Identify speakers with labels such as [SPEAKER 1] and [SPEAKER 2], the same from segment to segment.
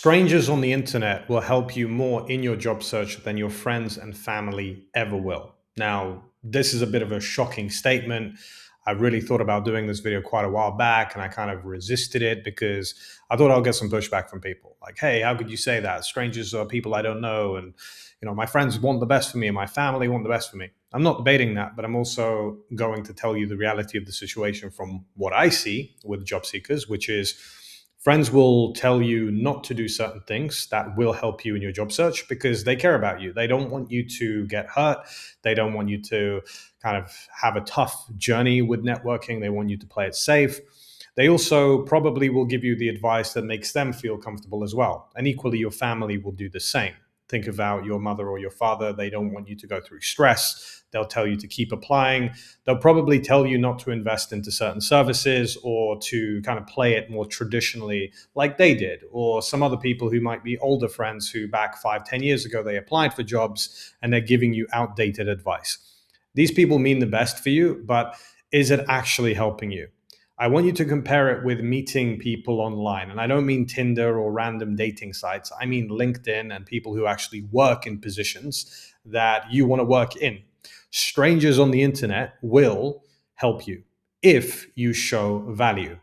[SPEAKER 1] Strangers on the internet will help you more in your job search than your friends and family ever will. Now, this is a bit of a shocking statement. I really thought about doing this video quite a while back and I kind of resisted it because I thought I'll get some pushback from people. Like, hey, how could you say that? Strangers are people I don't know. And, my friends want the best for me and my family want the best for me. I'm not debating that, but I'm also going to tell you the reality of the situation from what I see with job seekers, which is friends will tell you not to do certain things that will help you in your job search because they care about you. They don't want you to get hurt. They don't want you to kind of have a tough journey with networking. They want you to play it safe. They also probably will give you the advice that makes them feel comfortable as well. And equally, your family will do the same. Think about your mother or your father. They don't want you to go through stress. They'll tell you to keep applying. They'll probably tell you not to invest into certain services or to kind of play it more traditionally like they did, or some other people who might be older friends who back 5, 10 years ago, they applied for jobs and they're giving you outdated advice. These people mean the best for you, but is it actually helping you? I want you to compare it with meeting people online. And I don't mean Tinder or random dating sites. I mean LinkedIn and people who actually work in positions that you want to work in. Strangers on the internet will help you if you show value.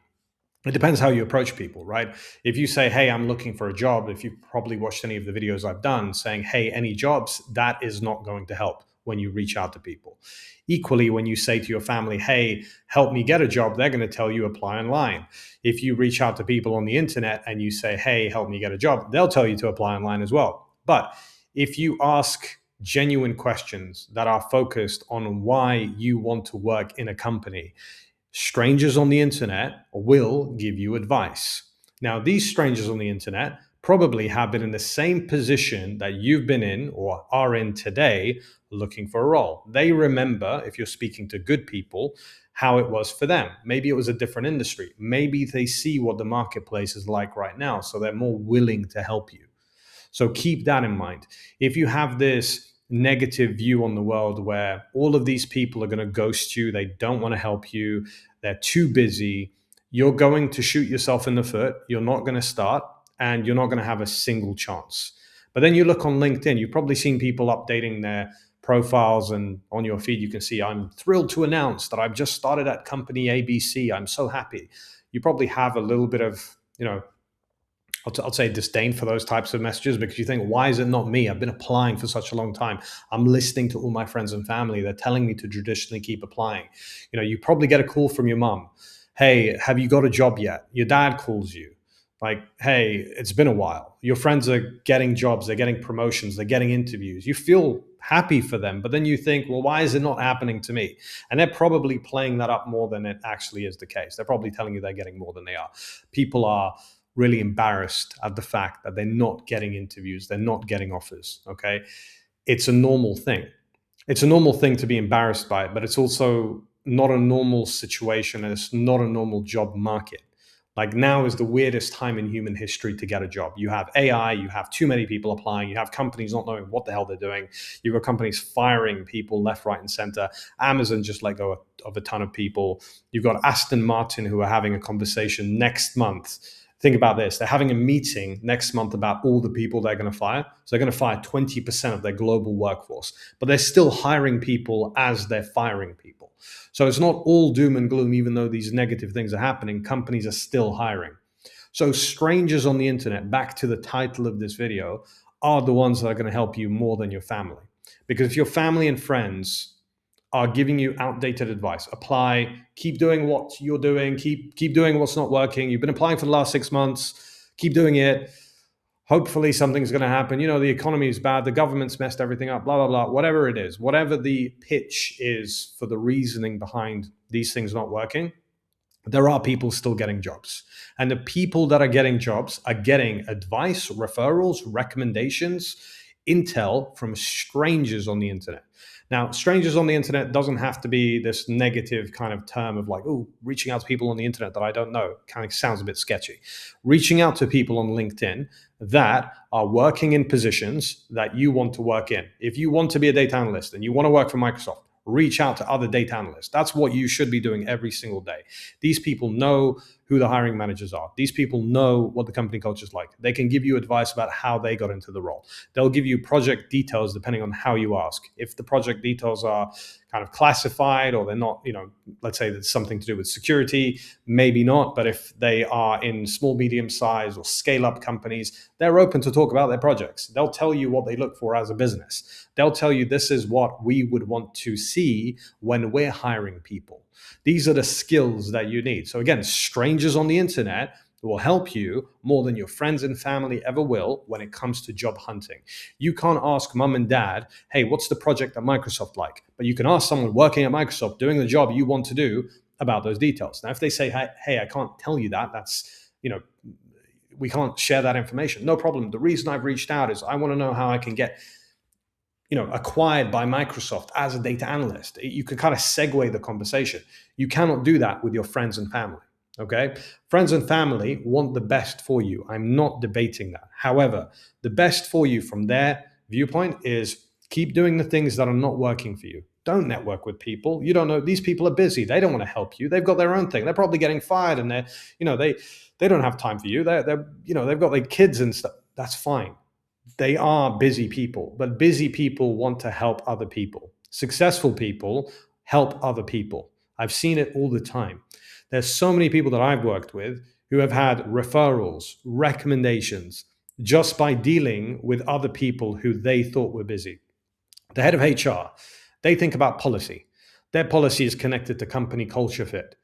[SPEAKER 1] It depends how you approach people, right? If you say, hey, I'm looking for a job, if you've probably watched any of the videos I've done saying, hey, any jobs, that is not going to help when you reach out to people. Equally, when you say to your family, hey, help me get a job, they're going to tell you apply online. If you reach out to people on the internet and you say, hey, help me get a job, they'll tell you to apply online as well. But if you ask genuine questions that are focused on why you want to work in a company, strangers on the internet will give you advice. Now, these strangers on the internet probably have been in the same position that you've been in or are in today looking for a role. They remember, if you're speaking to good people, how it was for them. Maybe it was a different industry. Maybe they see what the marketplace is like right now, so they're more willing to help you. So keep that in mind. If you have this negative view on the world where all of these people are going to ghost you, they don't want to help you, they're too busy, you're going to shoot yourself in the foot. You're not going to start and you're not going to have a single chance. But then you look on LinkedIn, you've probably seen people updating their profiles, and on your feed, you can see, I'm thrilled to announce that I've just started at company ABC. I'm so happy. You probably have a little bit of, I'll say disdain for those types of messages because you think, why is it not me? I've been applying for such a long time. I'm listening to all my friends and family. They're telling me to traditionally keep applying. You probably get a call from your mom. Hey, have you got a job yet? Your dad calls you. Like, hey, it's been a while. Your friends are getting jobs. They're getting promotions. They're getting interviews. You feel happy for them, but then you think, well, why is it not happening to me? And they're probably playing that up more than it actually is the case. They're probably telling you they're getting more than they are. People are really embarrassed at the fact that they're not getting interviews, they're not getting offers, okay? It's a normal thing. It's a normal thing to be embarrassed by it, but it's also not a normal situation and it's not a normal job market. Like now is the weirdest time in human history to get a job. You have AI, you have too many people applying, you have companies not knowing what the hell they're doing, you've got companies firing people left, right, and center. Amazon just let go of a ton of people. You've got Aston Martin who are having a conversation next month. Think about this. They're having a meeting next month about all the people they're going to fire. So they're going to fire 20% of their global workforce, but they're still hiring people as they're firing people. So it's not all doom and gloom, even though these negative things are happening, companies are still hiring. So strangers on the internet, back to the title of this video, are the ones that are going to help you more than your family. Because if your family and friends are giving you outdated advice, apply, keep doing what you're doing, keep doing what's not working. You've been applying for the last 6 months, keep doing it. Hopefully something's going to happen. The economy is bad, the government's messed everything up, blah, blah, blah, whatever it is, whatever the pitch is for the reasoning behind these things not working, there are people still getting jobs. And the people that are getting jobs are getting advice, referrals, recommendations, intel from strangers on the internet. Now, strangers on the internet doesn't have to be this negative kind of term of like, oh, reaching out to people on the internet that I don't know. Kind of sounds a bit sketchy. Reaching out to people on LinkedIn that are working in positions that you want to work in. If you want to be a data analyst and you want to work for Microsoft, reach out to other data analysts. That's what you should be doing every single day. These people know who the hiring managers are. These people know what the company culture is like. They can give you advice about how they got into the role. They'll give you project details depending on how you ask. If the project details are kind of classified or they're not, let's say it's something to do with security, maybe not. But if they are in small, medium size or scale up companies, they're open to talk about their projects. They'll tell you what they look for as a business. They'll tell you this is what we would want to see when we're hiring people. These are the skills that you need. So again, strangers on the internet will help you more than your friends and family ever will when it comes to job hunting. You can't ask mom and dad, hey, what's the project at Microsoft like? But you can ask someone working at Microsoft doing the job you want to do about those details. Now, if they say, hey, I can't tell you that, we can't share that information. No problem. The reason I've reached out is I want to know how I can get acquired by Microsoft as a data analyst. You can kind of segue the conversation. You cannot do that with your friends and family. Okay. Friends and family want the best for you. I'm not debating that. However, the best for you from their viewpoint is keep doing the things that are not working for you. Don't network with people. You don't know. These people are busy. They don't want to help you. They've got their own thing. They're probably getting fired and they don't have time for you. They've got their kids and stuff. That's fine. They are busy people, but busy people want to help other people. Successful people help other people. I've seen it all the time. There's so many people that I've worked with who have had referrals, recommendations, just by dealing with other people who they thought were busy. The head of HR, they think about policy. Their policy is connected to company culture fit.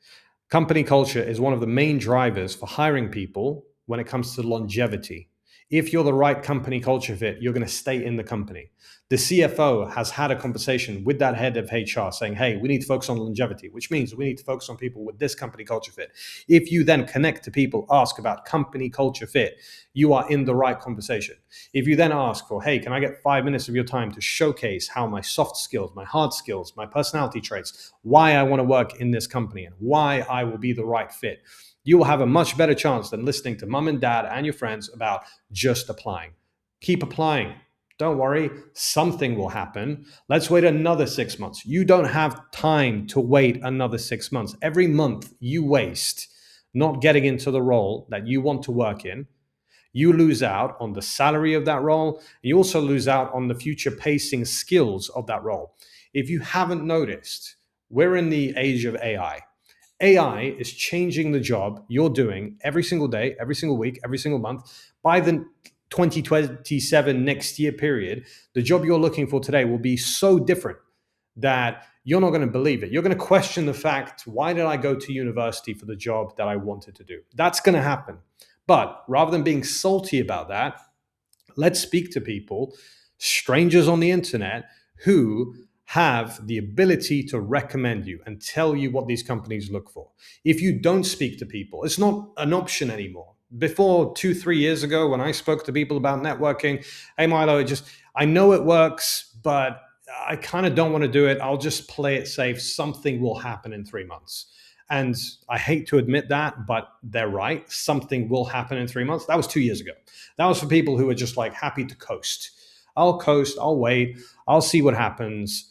[SPEAKER 1] Company culture is one of the main drivers for hiring people when it comes to longevity. If you're the right company culture fit, you're going to stay in the company. The CFO has had a conversation with that head of HR saying, hey, we need to focus on longevity, which means we need to focus on people with this company culture fit. If you then connect to people, ask about company culture fit, you are in the right conversation. If you then ask for, hey, can I get 5 minutes of your time to showcase how my soft skills, my hard skills, my personality traits, why I want to work in this company and why I will be the right fit, you will have a much better chance than listening to mom and dad and your friends about just applying. Keep applying. Don't worry, something will happen. Let's wait another 6 months. You don't have time to wait another 6 months. Every month you waste not getting into the role that you want to work in, you lose out on the salary of that role. You also lose out on the future pacing skills of that role. If you haven't noticed, we're in the age of AI. AI is changing the job you're doing every single day, every single week, every single month. By the 2027 next year period, the job you're looking for today will be so different that you're not going to believe it. You're going to question the fact, why did I go to university for the job that I wanted to do? That's going to happen. But rather than being salty about that, let's speak to people, strangers on the internet, who have the ability to recommend you and tell you what these companies look for. If you don't speak to people, it's not an option anymore. Before 2-3 years ago, when I spoke to people about networking, hey Milo, I know it works, but I kind of don't want to do it. I'll just play it safe. Something will happen in 3 months. And I hate to admit that, but they're right. Something will happen in 3 months. That was 2 years ago. That was for people who are just like happy to coast. I'll coast, I'll wait, I'll see what happens.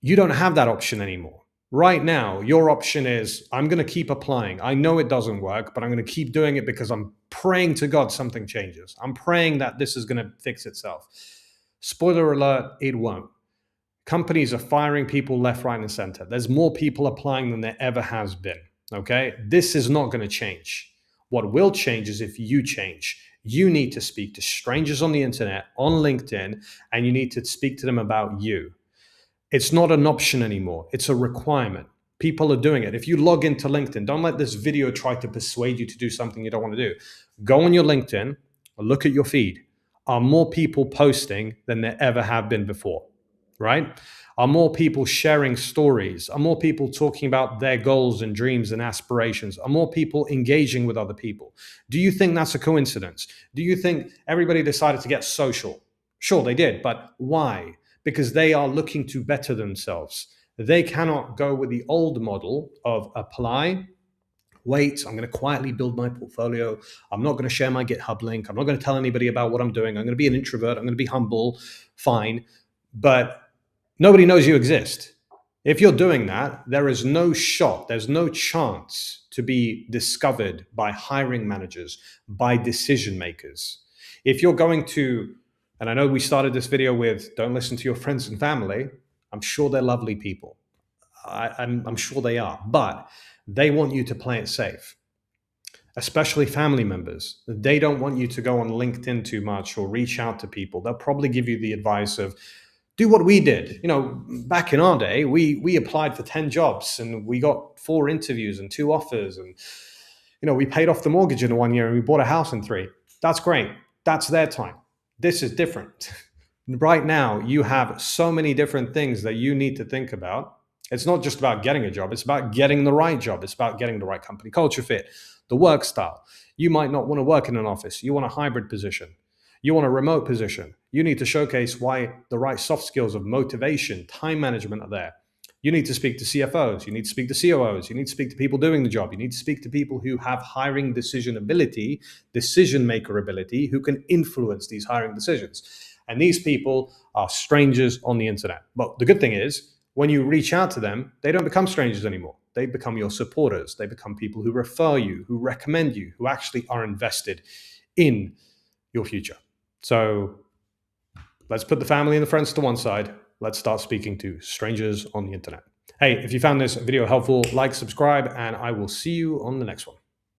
[SPEAKER 1] You don't have that option anymore. Right now, your option is, I'm going to keep applying. I know it doesn't work, but I'm going to keep doing it because I'm praying to God something changes. I'm praying that this is going to fix itself. Spoiler alert, it won't. Companies are firing people left, right, and center. There's more people applying than there ever has been. Okay? This is not going to change. What will change is if you change. You need to speak to strangers on the internet, on LinkedIn, and you need to speak to them about you. It's not an option anymore. It's a requirement. People are doing it. If you log into LinkedIn, don't let this video try to persuade you to do something you don't want to do. Go on your LinkedIn, look at your feed. Are more people posting than there ever have been before, right? Are more people sharing stories? Are more people talking about their goals and dreams and aspirations? Are more people engaging with other people? Do you think that's a coincidence? Do you think everybody decided to get social? Sure, they did, but why? Because they are looking to better themselves. They cannot go with the old model of apply, wait, I'm going to quietly build my portfolio. I'm not going to share my GitHub link. I'm not going to tell anybody about what I'm doing. I'm going to be an introvert. I'm going to be humble, fine. But nobody knows you exist. If you're doing that, there is no shot, there's no chance to be discovered by hiring managers, by decision makers. If you're going to, and I know we started this video with don't listen to your friends and family, I'm sure they're lovely people. I'm sure they are, but they want you to play it safe, especially family members. They don't want you to go on LinkedIn too much or reach out to people. They'll probably give you the advice of do what we did. Back in our day, we applied for 10 jobs and we got 4 interviews and 2 offers, and we paid off the mortgage in 1 year and we bought a house in 3. That's great. That's their time. This is different. Right now, you have so many different things that you need to think about. It's not just about getting a job, it's about getting the right job. It's about getting the right company culture fit, the work style. You might not want to work in an office. You want a hybrid position. You want a remote position. You need to showcase why the right soft skills of motivation, time management are there. You need to speak to CFOs. You need to speak to COOs. You need to speak to people doing the job. You need to speak to people who have hiring decision ability, decision maker ability, who can influence these hiring decisions. And these people are strangers on the internet. But the good thing is, when you reach out to them, they don't become strangers anymore. They become your supporters. They become people who refer you, who recommend you, who actually are invested in your future. So let's put the family and the friends to one side. Let's start speaking to strangers on the internet. Hey, if you found this video helpful, like, subscribe, and I will see you on the next one.